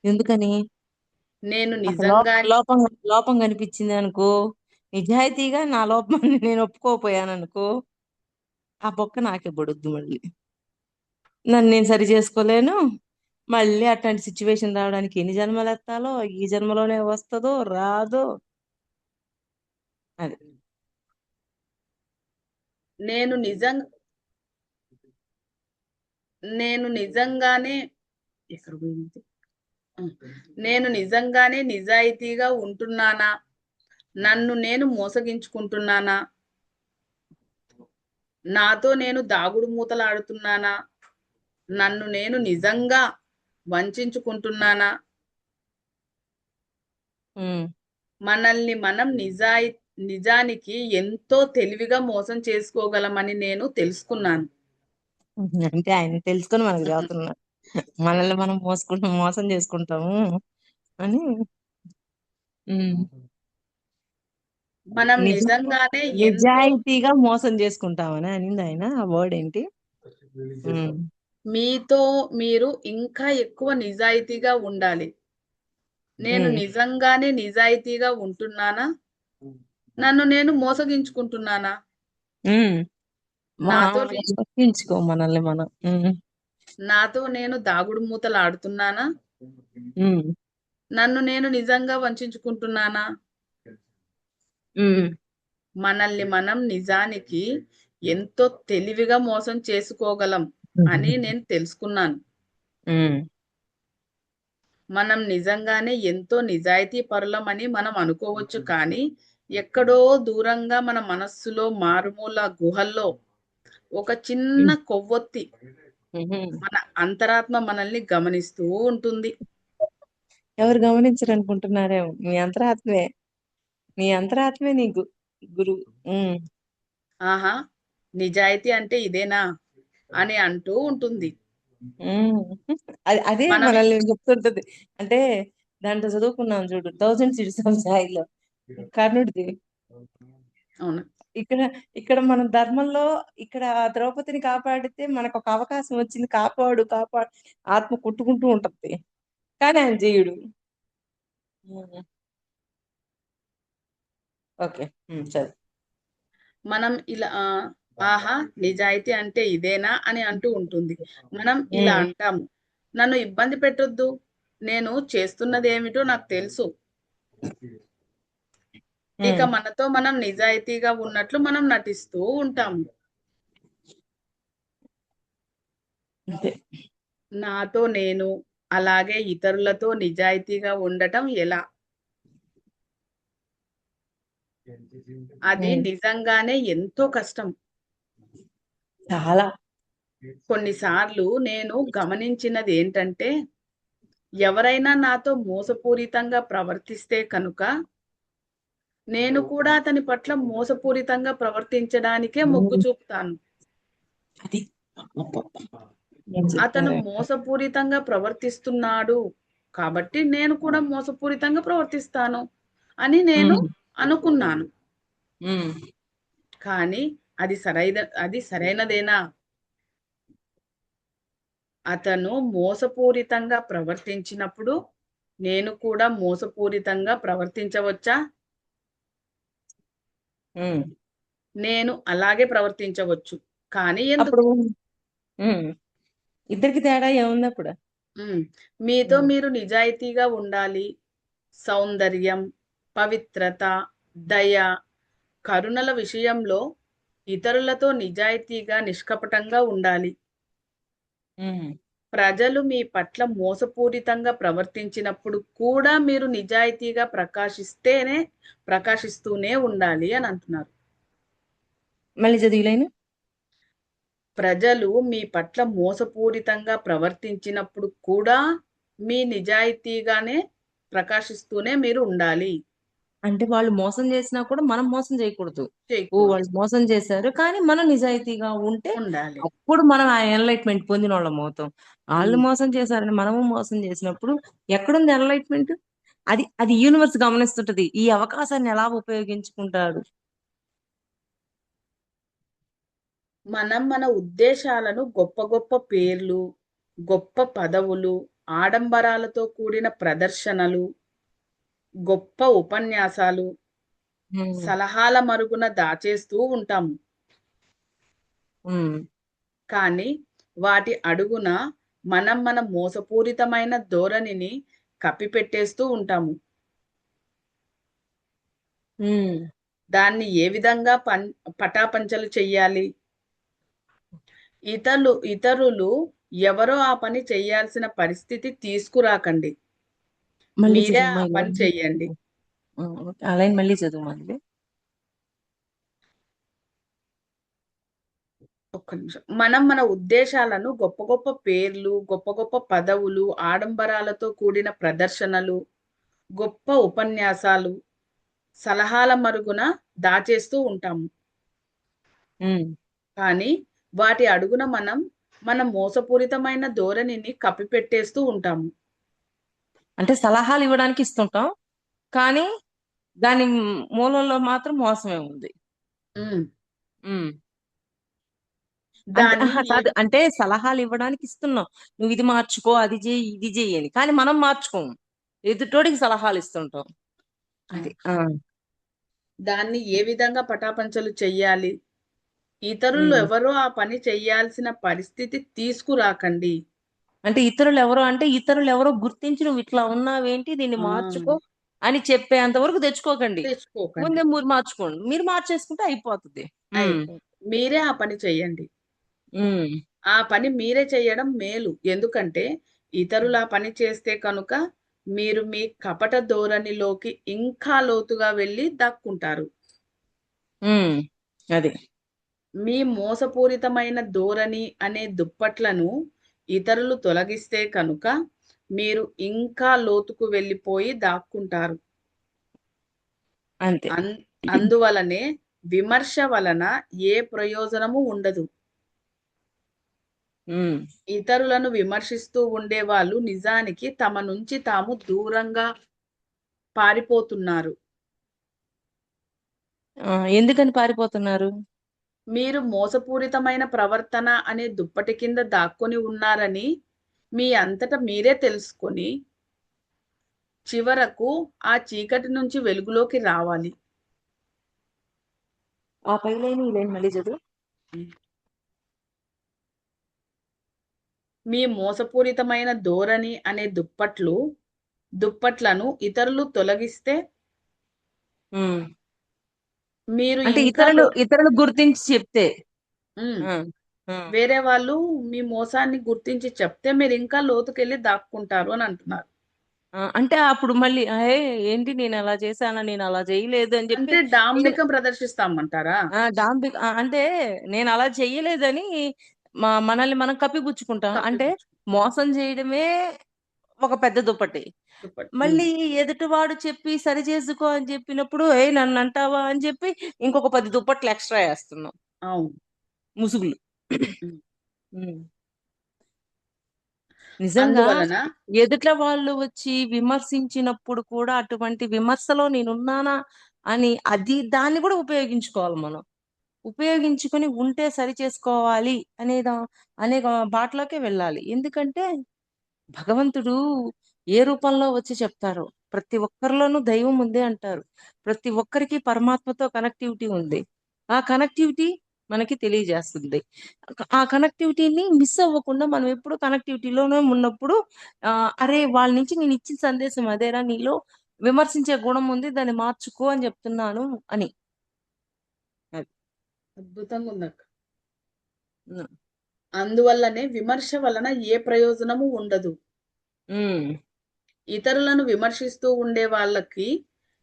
ఎందుకని? నేను అక్కడ నిజంగా లోపం లోపం కనిపించింది అనుకో, నిజాయితీగా నా లోపాన్ని నేను ఒప్పుకోపోయాను అనుకో, ఆ బొక్క నాకే పడుద్ది మళ్ళీ. నన్ను నేను సరి చేసుకోలేను. మళ్ళీ అట్లాంటి సిచ్యువేషన్ రావడానికి ఎన్ని జన్మలు ఎత్తాలో, ఈ జన్మలోనే వస్తుందో రాదో. అది నేను నిజం నేను నిజంగానే ఎక్కడ పోయింది? ఆ. నేను నిజంగానే నిజాయితీగా ఉంటున్నానా? నన్ను నేను మోసగించుకుంటున్నానా? నాతో నేను దాగుడు మూతలాడుతున్నానా? నన్ను నేను నిజంగా వంచుకుంటున్నానా? ఉమ్. మనల్ని మనం నిజానికి ఎంతో తెలివిగా మోసం చేసుకోగలమని నేను తెలుసుకున్నాను. అంటే ఆయన తెలుసుకొని మనకు చెబుతున్నారు, మనల్ని మనం మోసం చేసుకుంటాము అని. ఉమ్. మనం నిజ నిజంగానే ఎంతో నిజాయితీగా మోసం చేసుకుంటామని అనింది ఆయన. ఆ వర్డ్ ఏంటి? ఉమ్. మీతో మీరు ఇంకా ఎక్కువ నిజాయితీగా ఉండాలి. నేను ఉమ్. నిజంగానే నిజాయితీగా ఉంటున్నానా? నన్ను నేను మోసగించుకుంటున్నానా? ఉమ్. నాతో పట్టించుకో మనల్ని మనం. నాతో నేను దాగుడు మూతలు ఆడుతున్నానా? ఉమ్. నన్ను నేను నిజంగా వంచుకుంటున్నానా? ఉమ్. మనల్ని మనం నిజానికి ఎంతో తెలివిగా మోసం చేసుకోగలం అని నేను తెలుసుకున్నాను. ఉమ్. మనం నిజంగానే ఎంతో నిజాయితీ పరులం అని మనం అనుకోవచ్చు, కానీ ఎక్కడో దూరంగా మన మనస్సులో మారుమూల గుహల్లో ఒక చిన్న కొవ్వొత్తి ఉమ్. మన అంతరాత్మ మనల్ని గమనిస్తూ ఉంటుంది. ఎవరు గమనించరు అనుకుంటున్నారేమో, నీ అంతరాత్మే. నీ అంతరాత్మే నీకు గురువు. ఉమ్. ఆహా, నిజాయితీ అంటే ఇదేనా అని అంటూ ఉంటుంది. ఉమ్. అదే మనం మనల్ని చెప్తుంటది. అంటే దాంట్లో చదువుకున్నాం చూడు, 1000 Seeds of Sahiలో కర్ణుడిది. అవును, ఇక్కడ ఇక్కడ మన ధర్మంలో, ఇక్కడ ద్రౌపదిని కాపాడితే మనకు ఒక అవకాశం వచ్చింది, కాపాడు కాపాడు, ఆత్మ కొట్టుకుంటూ ఉంటది, కానీ ఆయన చేయుడు. ఓకే. సరే. మనం ఇలా ఆహా, నిజాయితీ అంటే ఇదేనా అని అంటూ ఉంటుంది. మనం ఇలా అంటాము, నన్ను ఇబ్బంది పెట్టొద్దు, నేను చేస్తున్నది ఏమిటో నాకు తెలుసు. ఇక మనతో మనం నిజాయితీగా ఉన్నట్లు మనం నటిస్తూ ఉంటాము. అంతే. నాతో నేను, అలాగే ఇతరులతో నిజాయితీగా ఉండటం ఎలా? అది నిజంగానే ఎంతో కష్టం. చాలా. కొన్నిసార్లు నేను గమనించినది ఏంటంటే, ఎవరైనా నాతో మోసపూరితంగా ప్రవర్తిస్తే కనుక నేను కూడా అతని పట్ల మోసపూరితంగా ప్రవర్తించడానికే మొగ్గు చూపుతాను. అది ఏం అతను చెప్పారు? మోసపూరితంగా ప్రవర్తిస్తున్నాడు కాబట్టి నేను కూడా మోసపూరితంగా ప్రవర్తిస్తాను అని నేను అనుకున్నాను. కానీ అది సరైనదేనా? అతను మోసపూరితంగా ప్రవర్తించినప్పుడు నేను కూడా మోసపూరితంగా ప్రవర్తించవచ్చా? నేను అలాగే ప్రవర్తించవచ్చు, కానీ ఎందుకు? అప్పుడు ఇద్దరికి తేడా ఏముంది అప్పుడు? మీతో మీరు నిజాయితీగా ఉండాలి. సౌందర్యం, పవిత్రత, దయ, కరుణల విషయంలో ఇతరులతో నిజాయితీగా నిష్కపటంగా ఉండాలి. ప్రజలు మీ పట్ల మోసపూరితంగా ప్రవర్తించినప్పుడు కూడా మీరు నిజాయితీగా ప్రకాశిస్తూనే ఉండాలి అని అంటున్నారు. మళ్ళీ చదివిలేను. ప్రజలు మీ పట్ల మోసపూరితంగా ప్రవర్తించినప్పుడు కూడా మీ నిజాయితీగానే ప్రకాశిస్తూనే మీరు ఉండాలి. అంటే వాళ్ళు మోసం చేసినా కూడా మనం మోసం చేయకూడదు. చేయకూడదు, వాళ్ళు మోసం చేశారు కానీ మనం నిజాయితీగా ఉంటే ఉండాలి. అప్పుడు మనం ఆ ఎన్లైట్మెంట్ పొందిన వాళ్ళం అవుతాం. వాళ్ళు ఉమ్. మోసం చేశారని మనము మోసం చేసినప్పుడు ఎక్కడుంది ఎన్లైట్మెంట్? అది అది యూనివర్స్ గమనిస్తుంటది, ఈ అవకాశాన్ని ఎలా ఉపయోగించుకుంటాడు. మనం మన ఉద్దేశాలను గొప్ప గొప్ప పేర్లు, గొప్ప పదవులు, ఆడంబరాలతో కూడిన ప్రదర్శనలు, గొప్ప ఉపన్యాసాలు, ఉమ్, సలహాల మరుగున దాచేస్తూ ఉంటాము. ఉమ్, కానీ వాటి అడుగున మన మోసపూరితమైన ధోరణిని కప్పిపెట్టేస్తూ ఉంటాము. ఉమ్. దాన్ని ఏ విధంగా పటాపంచలు చెయ్యాలి? ఇతరులు ఎవరో ఆ పని చేయాల్సిన పరిస్థితి తీసుకురాకండి. మళ్ళీ మీరే చదువు ఆ పని చెయ్యండి. ఆ లైన్ మళ్ళీ చదువు మళ్ళీ. ఒక్క నిమిషం. మన ఉద్దేశాలను గొప్ప గొప్ప పేర్లు, గొప్ప గొప్ప పదవులు, ఆడంబరాలతో కూడిన ప్రదర్శనలు, గొప్ప ఉపన్యాసాలు, సలహాల మరుగున దాచేస్తూ ఉంటాము. ఉమ్. కానీ వాటి అడుగున మన మోసపూరితమైన ధోరణిని కప్పిపెట్టేస్తూ ఉంటాము. అంటే సలహాలు ఇవ్వడానికి ఇస్తుంటాం, కానీ దాని మూలంలో మాత్రం మోసమే ఉంది. ఉమ్. ఉమ్. అంటే దాన్ని ఏ కాదు, అంటే సలహాలు ఇవ్వడానికి ఇస్తున్నాం, నువ్వు ఇది మార్చుకో, అది చెయ్యి, ఇది చెయ్యి అని, కానీ మనం మార్చుకోము, ఎదుటోడికి సలహాలు ఇస్తుంటాం. అది దాన్ని ఏ విధంగా పటాపంచలు చెయ్యాలి? ఇతరులు ఉమ్. ఎవరో ఆ పని చెయ్యాల్సిన పరిస్థితి తీసుకురాకండి. అంటే ఇతరులు ఎవరో గుర్తించి నువ్వు ఇట్లా ఉన్నావేంటి, దీన్ని ఆ మార్చుకో అని చెప్పేంత వరకు తెచ్చుకోకండి. తెచ్చుకోకండి. ముందే మీరు మార్చుకోండి, మీరు మార్చేసుకుంటే అయిపోతుంది. ఉమ్. అయిపోతుంది. మీరే ఆ పని చెయ్యండి. ఉమ్. ఆ పని మీరే చేయడం మేలు. ఎందుకంటే ఇతరులు ఆ పని చేస్తే కనుక మీరు మీ కపట ధోరణిలోకి ఇంకా లోతుగా వెళ్ళి దాక్కుంటారు. ఉమ్. అది. మీ మోసపూరితమైన ధోరణి అనే దుప్పట్లను ఇతరులు తొలగిస్తే కనుక మీరు ఇంకా లోతుకు వెళ్ళిపోయి దాక్కుంటారు. అంతే. అన్ అందువలనే విమర్శ వలన ఏ ప్రయోజనము ఉండదు. ఉమ్. ఇతరులను విమర్శిస్తూ ఉండేవాళ్ళు నిజానికి తమ నుంచి తాము దూరంగా పారిపోతున్నారు. ఎందుకని పారిపోతున్నారు? మీరు మోసపూరితమైన ప్రవర్తన అనే దుప్పటి కింద దాక్కొని ఉన్నారని మీ అంతట మీరే తెలుసుకొని చివరకు ఆ చీకటి నుంచి వెలుగులోకి రావాలి. ఆ పై లైన్ ఈ లైన్ మళ్ళీ చదువు. మీ మోసపూరితమైన ధోరణి అనే దుప్పట్లను ఇతరులు తొలగిస్తే ఉమ్. మీరు అంటే ఇంకా ఇతరులు గుర్తించి చెప్తే. ఉమ్, ఆ, ఆ, వేరే వాళ్ళు మీ మోసాన్ని గుర్తించి చెప్తే మీరు ఇంకా లోతుకెళ్ళి దాక్కుంటారు అని అంటున్నారు. అంటే అప్పుడు మళ్ళీ ఏంటి నేను అలా చేశానా, నేను అలా చేయలేదు అని చెప్పి అంటే నేను డాంబికం ప్రదర్శిస్తామంటారా? డాంబిక అంటే నేను అలా చెయ్యలేదని మనల్ని మనం కప్పిపుచ్చుకుంటాం. అంటే కప్పిపుచ్చు మోసం చేయడమే ఒక పెద్ద దుప్పటి. దుప్పటి. మళ్ళీ ఎదుటివాడు చెప్పి సరి చేసుకో అని చెప్పినప్పుడు నన్ను అంటావా అని చెప్పి ఇంకొక 10 దుప్పట్లు ఎక్స్ట్రా వేస్తున్నాం, అవును. ముసుగులు. ఉమ్. ఉమ్. నిజంగా అందువలన ఎదుట వాళ్ళు వచ్చి విమర్శించినప్పుడు కూడా అటువంటి విమర్శలో నేనున్నానా అని దాన్ని కూడా ఉపయోగించుకోవాలి మనం. ఉపయోగించుకొని ఉంటే సరి చేసుకోవాలి అనే బాటలోకే వెళ్ళాలి. ఎందుకంటే భగవంతుడు ఏ రూపంలో వచ్చి చెప్తారో, ప్రతి ఒక్కరిలోనూ దైవం ఉంది అంటారు. ప్రతి ఒక్కరికి పరమాత్మతో కనెక్టివిటీ ఉంది. ఆ కనెక్టివిటీ మనకి తెలియజేస్తుంది. ఆ కనెక్టివిటీని మిస్ అవ్వకుండా మనం ఎప్పుడు కనెక్టివిటీలోనే ఉన్నప్పుడు అరే వాళ్ళ నుంచి నేను ఇచ్చిన సందేశం అదేరా, నీలో విమర్శించే గుణం ఉంది, దాన్ని మార్చుకో అని చెప్తున్నాను అని. అది. అద్భుతంగా ఉందక్క. ఉమ్. అందువల్లనే విమర్శ వలన ఏ ప్రయోజనము ఉండదు. ఉమ్. ఇతరులను విమర్శిస్తూ ఉండే వాళ్ళకి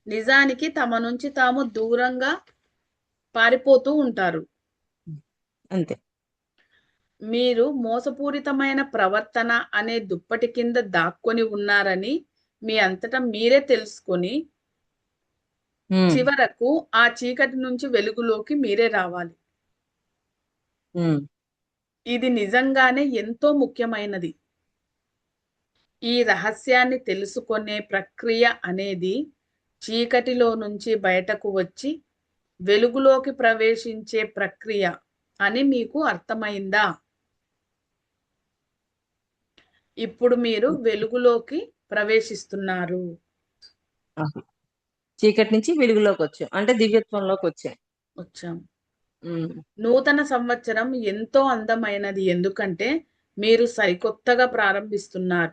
నిజానికి తమ నుంచి తాము దూరంగా పారిపోతూ ఉంటారు. అంతే. మీరు మోసపూరితమైన ప్రవర్తన అనే దుప్పటి కింద దాక్కొని ఉన్నారని మీ అంతటా మీరే తెలుసుకొని ఉమ్. చివరకు ఆ చీకటి నుంచి వెలుగులోకి మీరే రావాలి. ఉమ్. ఇది నిజంగానే ఎంతో ముఖ్యమైనది. ఈ రహస్యాన్ని తెలుసుకునే ప్రక్రియ అనేది చీకటిలో నుంచి బయటకు వచ్చి వెలుగులోకి ప్రవేశించే ప్రక్రియ అని మీకు అర్థమైందా? ఇప్పుడు మీరు వెలుగులోకి ప్రవేశిస్తున్నారు. అది. చీకటి నుంచి వెలుగులోకి వచ్చాం, అంటే దివ్యత్వంలోకి వచ్చాం. వచ్చాం. ఉమ్, నూతన సంవత్సరం ఎంతో అందమైనది, ఎందుకంటే మీరు సరికొత్తగా ప్రారంభిస్తున్నారు.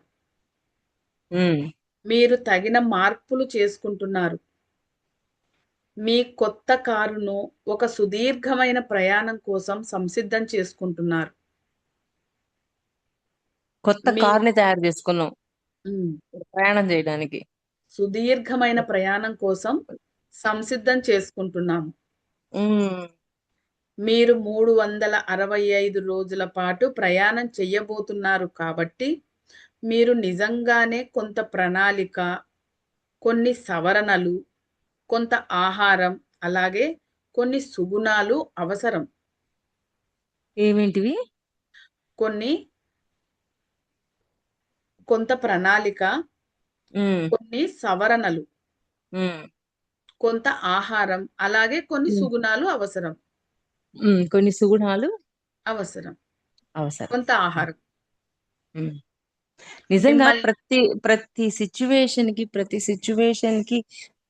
ఉమ్. మీరు తగిన మార్పులు చేసుకుంటున్నారు. మీ కొత్త కారును ఒక సుదీర్ఘమైన ప్రయాణం కోసం సంసిద్ధం చేసుకుంటున్నారు. కొత్త మీ కార్ని తయారు చేసుకున్నాం ఉమ్, ప్రయాణం చేయడానికి. సుదీర్ఘమైన ప్రయాణం కోసం సంసిద్ధం చేసుకుంటున్నాము. ఉమ్. మీరు 365 రోజుల పాటు ప్రయాణం చెయ్యబోతున్నారు కాబట్టి మీరు నిజంగానే కొంత ప్రణాళిక, కొన్ని సవరణలు, కొంత ఆహారం, అలాగే కొన్ని సుగుణాలు అవసరం. ఏమేంటివి? కొన్ని కొంత ప్రణాళిక, ఉమ్. కొన్ని సవరణలు, ఉమ్. కొంత ఆహారం, అలాగే కొన్ని ఉమ్. సుగుణాలు అవసరం. కొన్ని సుగుణాలు అవసరం. అవసరం. కొంత ఆహారం. ఉమ్. నిజంగా మిమ్మల్ని ప్రతి సిచ్యువేషన్ కి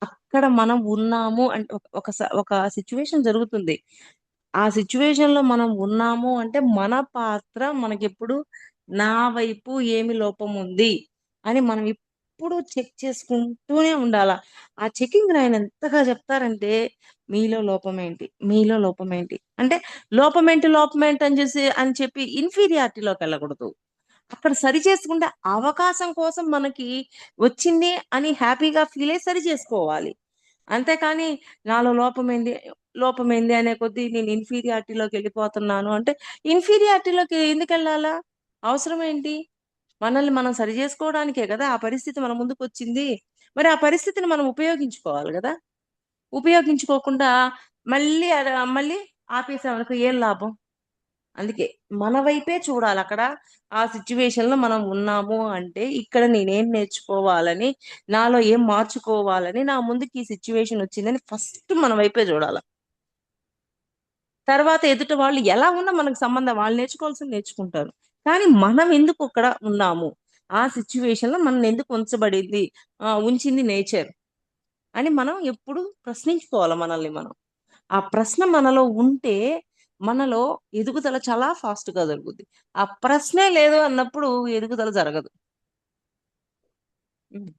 అక్కడ మనం ఉన్నాము అంటే ఒక సిచ్యువేషన్ జరుగుతుంది. ఆ సిచ్యువేషన్ లో మనం ఉన్నాము అంటే మన పాత్ర మనకెప్పుడు నా వైపు ఏమి లోపం ఉంది అని మనం ఎప్పుడు చెక్ చేసుకుంటూనే ఉండాల. ఆ చెకింగ్ ఆయన ఎంతగా చెప్తారంటే, మీలో లోపం ఏంటి, మీలో లోపం ఏంటి అంటే, లోపం ఏంటి అని చెప్పి ఇన్ఫీరియారిటీలోకి వెళ్ళకూడదు. అక్కడ సరి చేసుకుంటే అవకాశం కోసం మనకి వచ్చింది అని హ్యాపీగా ఫీల్ అయ్యి సరి చేసుకోవాలి. అంతేకాని నాలో లోపమైంది అనే కొద్దీ నేను ఇన్ఫీరియారిటీలోకి వెళ్ళిపోతున్నాను అంటే, ఇన్ఫీరియారిటీలోకి ఎందుకు వెళ్ళాలా? అవసరం ఏంటి? మనల్ని మనం సరి చేసుకోవడానికే కదా ఆ పరిస్థితి మన ముందుకు వచ్చింది. మరి ఆ పరిస్థితిని మనం ఉపయోగించుకోవాలి కదా. ఉపయోగించుకోకుండా మళ్ళీ ఆపేసామనుకో ఏం లాభం? అందుకే మన వైపే చూడాలి. అక్కడ ఆ సిచ్యువేషన్ లో మనం ఉన్నాము అంటే, ఇక్కడ నేనేం నేర్చుకోవాలని, నాలో ఏం మార్చుకోవాలని, నా ముందుకి ఈ సిచ్యువేషన్ వచ్చిందని ఫస్ట్ మన వైపే చూడాలి. తర్వాత ఎదుట వాళ్ళు ఎలా ఉన్నా మనకు సంబంధం, వాళ్ళు నేర్చుకోవాల్సింది నేర్చుకుంటారు. కానీ మనం ఎందుకు అక్కడ ఉన్నాము, ఆ సిచ్యువేషన్ లో మనం ఎందుకు ఉంచింది నేచర్ అని మనం ఎప్పుడు ప్రశ్నించుకోవాలి మనల్ని మనం. ఆ ప్రశ్న మనలో ఉంటే మనలో ఎదుగుదల చాలా ఫాస్ట్ గా జరుగుద్ది. ఆ ప్రశ్నే లేదు అన్నప్పుడు ఎదుగుదల జరగదు. ఉమ్.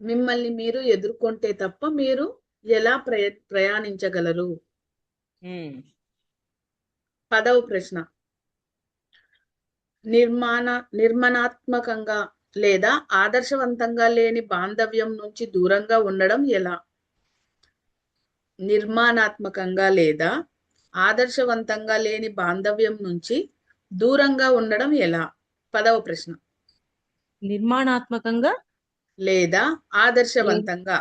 మిమ్మల్ని మీరు ఎదుర్కొంటే తప్ప మీరు ఎలా ప్రయాణించగలరు? ఉమ్. 10వ ప్రశ్న. నిర్మాణ నిర్మాణాత్మకంగా లేదా ఆదర్శవంతంగా లేని బాంధవ్యం నుంచి దూరంగా ఉండడం ఎలా? నిర్మాణాత్మకంగా లేదా ఆదర్శవంతంగా లేని బాంధవ్యం నుంచి దూరంగా ఉండడం ఎలా? 10వ ప్రశ్న. నిర్మాణాత్మకంగా లేదా లే ఆదర్శవంతంగా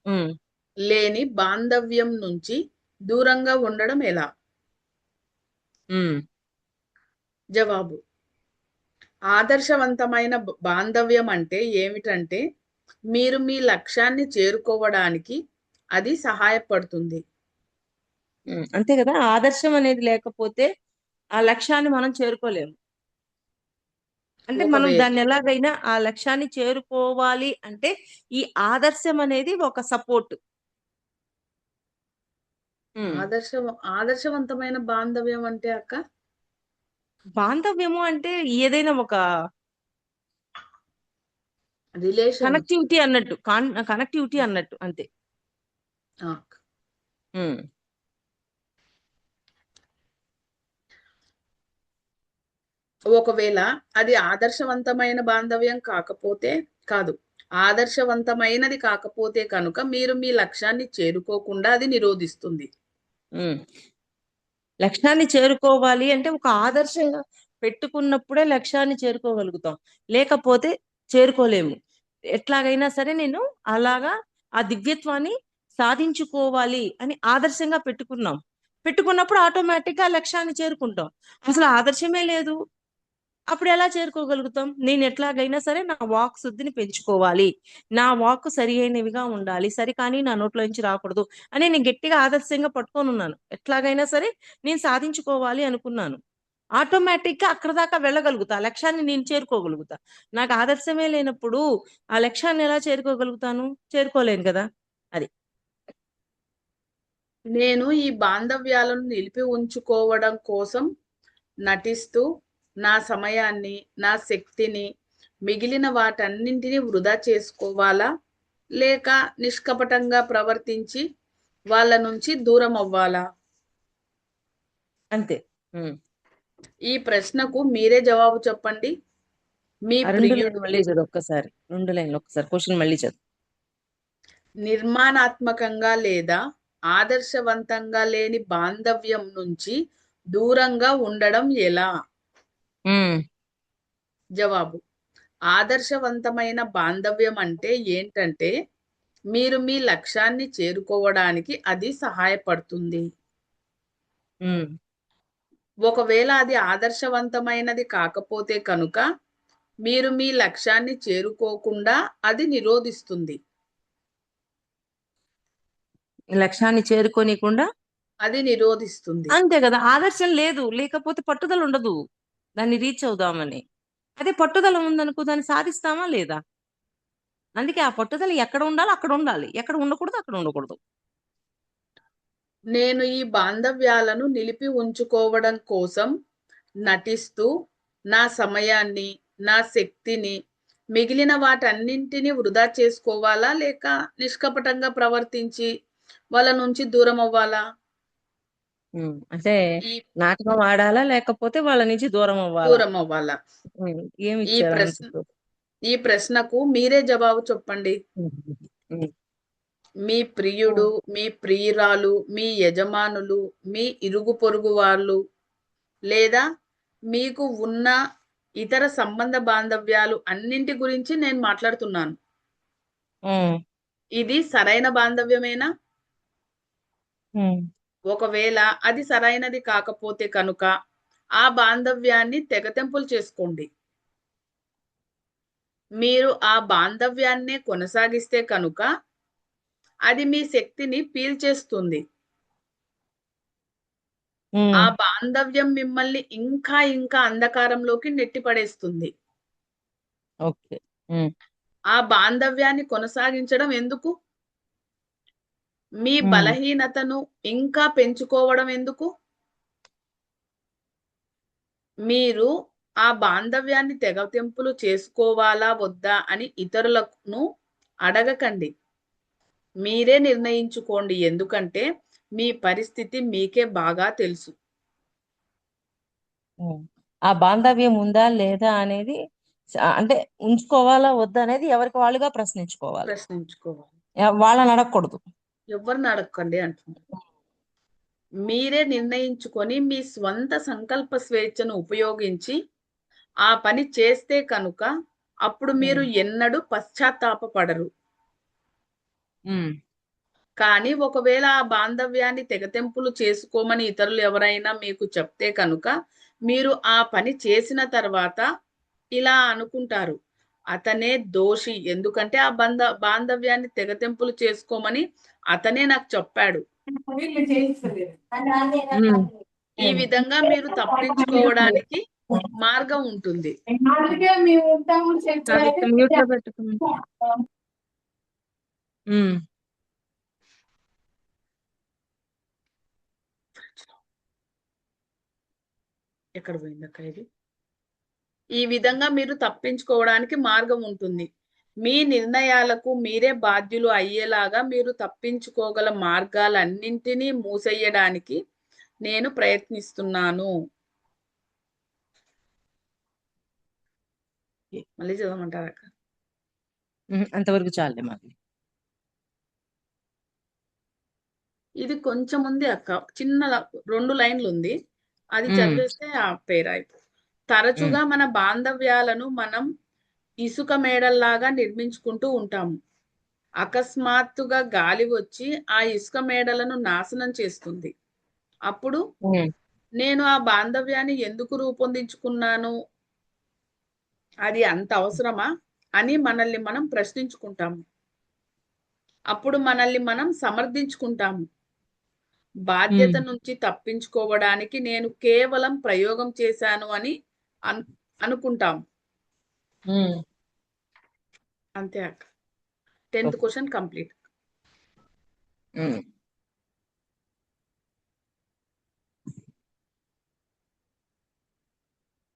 ఉమ్. లేని బాంధవ్యం నుంచి దూరంగా ఉండడం ఎలా? ఉమ్. జవాబు. ఆదర్శవంతమైన బాంధవ్యం అంటే ఏమిటంటే, మీరు మీ లక్ష్యాన్ని చేరుకోవడానికి అది సహాయపడుతుంది. అంతే కదా. ఆదర్శం అనేది లేకపోతే ఆ లక్ష్యాన్ని మనం చేరుకోలేము. అంటే మనం ఒకవే దాన్ని ఎలాగైనా ఆ లక్ష్యాన్ని చేరుకోవాలి అంటే, ఈ ఆదర్శం అనేది ఒక సపోర్ట్. ఆదర్శ ఆదర్శవంతమైన బాంధవ్యం అంటే అక్క బాంధవ్యము అంటే ఏదైనా ఒక రిలేషన్. కనెక్టివిటీ అన్నట్టు అంతే. ఉమ్. ఒకవేళ అది ఆదర్శవంతమైన బాంధవ్యం కాకపోతే కాదు, ఆదర్శవంతమైనది కాకపోతే కనుక మీరు మీ లక్ష్యాన్ని చేరుకోకుండా అది నిరోధిస్తుంది. ఉమ్. లక్ష్యాన్ని చేరుకోవాలి అంటే ఒక ఆదర్శంగా పెట్టుకున్నప్పుడే లక్ష్యాన్ని చేరుకోగలుగుతాం, లేకపోతే చేరుకోలేము. ఎట్లాగైనా సరే నేను అలాగా ఆ దివ్యత్వాన్ని సాధించుకోవాలి అని ఆదర్శంగా పెట్టుకున్నప్పుడు ఆటోమేటిక్ గా లక్ష్యాన్ని చేరుకుంటాం. అసలు ఆదర్శమే లేదు, అప్పుడు ఎలా చేరుకోగలుగుతాం? నేను ఎట్లాగైనా సరే నా వాక్ శుద్ధిని పెంచుకోవాలి, నా వాక్ సరి అయినవిగా ఉండాలి, సరి కానీ నా నోట్లో నుంచి రాకూడదు అని నేను గట్టిగా ఆదర్శంగా పట్టుకొని ఉన్నాను. ఎట్లాగైనా సరే నేను సాధించుకోవాలి అనుకున్నాను. ఆటోమేటిక్ గా అక్కడ దాకా వెళ్ళగలుగుతా, ఆ లక్ష్యాన్ని నేను చేరుకోగలుగుతా. నాకు ఆదర్శమే లేనప్పుడు ఆ లక్ష్యాన్ని ఎలా చేరుకోగలుగుతాను? చేరుకోలేను కదా. అది. నేను ఈ బాంధవ్యాలను నిలిపి ఉంచుకోవడం కోసం నటిస్తూ నా సమయాన్ని, నా శక్తిని, మిగిలిన వాటన్నింటినీ వృధా చేసుకోవాలా? లేక నిష్కపటంగా ప్రవర్తించి వాళ్ళ నుంచి దూరం అవ్వాలా? అంతే. ఉమ్. ఈ ప్రశ్నకు మీరే జవాబు చెప్పండి. మీ ఆ 2 లైన్లు ప్రియుడు మళ్ళీ చదువు ఒక్కసారి. 2 లైన్లు ఒక్కసారి క్వశ్చన్ మళ్ళీ చదువు. నిర్మాణాత్మకంగా లేదా ఆదర్శవంతంగా లేని బాంధవ్యం నుంచి దూరంగా ఉండడం ఎలా? ఉమ్. జవాబు: ఆదర్శవంతమైన బాంధవ్యం అంటే ఏంటంటే, మీరు మీ లక్ష్యాన్ని చేరుకోవడానికి అది సహాయపడుతుంది. ఉమ్. ఒకవేళ అది ఆదర్శవంతమైనది కాకపోతే కనుక మీరు మీ లక్ష్యాన్ని చేరుకోకుండా అది నిరోధిస్తుంది. లక్ష్యాన్ని చేరుకోనీయకుండా. అది నిరోధిస్తుంది. అంతే కదా, ఆదర్శం లేదు, లేకపోతే పట్టుదల ఉండదు దాన్ని రీచ్ అవుదామని. అదే పట్టుదల ఉందనుకో, దాన్ని సాధిస్తామా లేదా. అందుకే ఆ పట్టుదల ఎక్కడ ఉండాలో అక్కడ ఉండాలి, ఎక్కడ ఉండకూడదు అక్కడ ఉండకూడదు. నేను ఈ బాంధవ్యాలను నిలిపి ఉంచుకోవడం కోసం నటిస్తూ నా సమయాన్ని, నా శక్తిని, మిగిలిన వాటన్నింటినీ వృధా చేసుకోవాలా? లేక నిష్కపటంగా ప్రవర్తించి వాళ్ళ నుంచి దూరం అవ్వాలా? అంటే ఈ నాటకం ఆడాలా, లేకపోతే వాళ్ళ నుంచి దూరం అవ్వాలా. దూరం అవ్వాలా? ఏమి ఈ ఇచ్చారు ప్రశ్న ఆన్సర్? ఈ ప్రశ్నకు మీరే జవాబు చెప్పండి. మీ ప్రియుడు, మీ ప్రియురాలు, మీ యజమానులు, మీ ఇరుగు పొరుగు వాళ్ళు, లేదా మీకు ఉన్న ఇతర సంబంధ బాంధవ్యాలు అన్నింటి గురించి నేను మాట్లాడుతున్నాను. ఇది సరైన బాంధవ్యమేనా? ఒకవేళ అది సరైనది కాకపోతే కనుక ఆ బాంధవ్యాన్ని తెగతెంపులు చేసుకోండి. మీరు ఆ బాంధవ్యాన్నే కొనసాగిస్తే కనుక అది మీ శక్తిని పీల్చేస్తుంది. ఆ బాంధవ్యం మిమ్మల్ని ఇంకా ఇంకా అంధకారంలోకి నెట్టిపడేస్తుంది. ఓకే. ఆ బాంధవ్యాన్ని కొనసాగించడం ఎందుకు? మీ బలహీనతను ఇంకా పెంచుకోవడం ఎందుకు? మీరు ఆ బాంధవ్యాన్ని తెగతెంపులు చేసుకోవాలా వద్దా అని ఇతరులను అడగకండి. మీరే నిర్ణయించుకోండి. ఎందుకంటే మీ పరిస్థితి మీకే బాగా తెలుసు. ఆ బాంధవ్యం ఉందా లేదా అనేది అంటే ఉంచుకోవాలా వద్దా అనేది ఎవరికి వాళ్ళుగా ప్రశ్నించుకోవాలి. ప్రశ్నించుకోవాలి. వాళ్ళని అడగకూడదు. ఎవరిని అడగకండి అంటున్నాను. మీరే నిర్ణయించుకొని మీ స్వంత సంకల్ప స్వేచ్ఛను ఉపయోగించి ఆ పని చేస్తే కనుక అప్పుడు మీరు ఎన్నడూ పశ్చాత్తాపపడరు. కానీ ఒకవేళ ఆ బాంధవ్యాన్ని తెగతెంపులు చేసుకోమని ఇతరులు ఎవరైనా మీకు చెప్తే కనుక మీరు ఆ పని చేసిన తర్వాత ఇలా అనుకుంటారు: అతనే దోషి, ఎందుకంటే ఆ బాంధవ్యాన్ని తెగతెంపులు చేసుకోమని అతనే నాకు చెప్పాడు. ఈ విధంగా మీరు తప్పించుకోవడానికి మార్గం ఉంటుంది. మ్యూట్ లో పెట్టుకుని. ఎక్కడ పోయిందక్క ఇది? ఈ విధంగా మీరు తప్పించుకోవడానికి మార్గం ఉంటుంది. మీ నిర్ణయాలకు మీరే బాధ్యులు అయ్యేలాగా మీరు తప్పించుకోగల మార్గాలన్నింటినీ మూసేయడానికి నేను ప్రయత్నిస్తున్నాను. మళ్ళీ చదవమంటారా అక్క? అంతవరకు చాలే మాకు. ఇది కొంచెం ఉంది అక్క, చిన్న 2 లైన్లు ఉంది, అది చదివేస్తే ఆ పేరు అయిపోతుంది. తరచుగా మన బాంధవ్యాలను మనం ఇసుక మేడల్లాగా నిర్మించుకుంటూ ఉంటాము. అకస్మాత్తుగా గాలి వచ్చి ఆ ఇసుక మేడలను నాశనం చేస్తుంది. అప్పుడు నేను ఆ బాంధవ్యాన్ని ఎందుకు రూపొందించుకున్నాను, అది అంత అవసరమా అని మనల్ని మనం ప్రశ్నించుకుంటాము. అప్పుడు మనల్ని మనం సమర్థించుకుంటాము. బాధ్యత నుంచి తప్పించుకోవడానికి నేను కేవలం ప్రయోగం చేశాను అని అనుకుంటాం. అంతే అక్క. 10th question complete.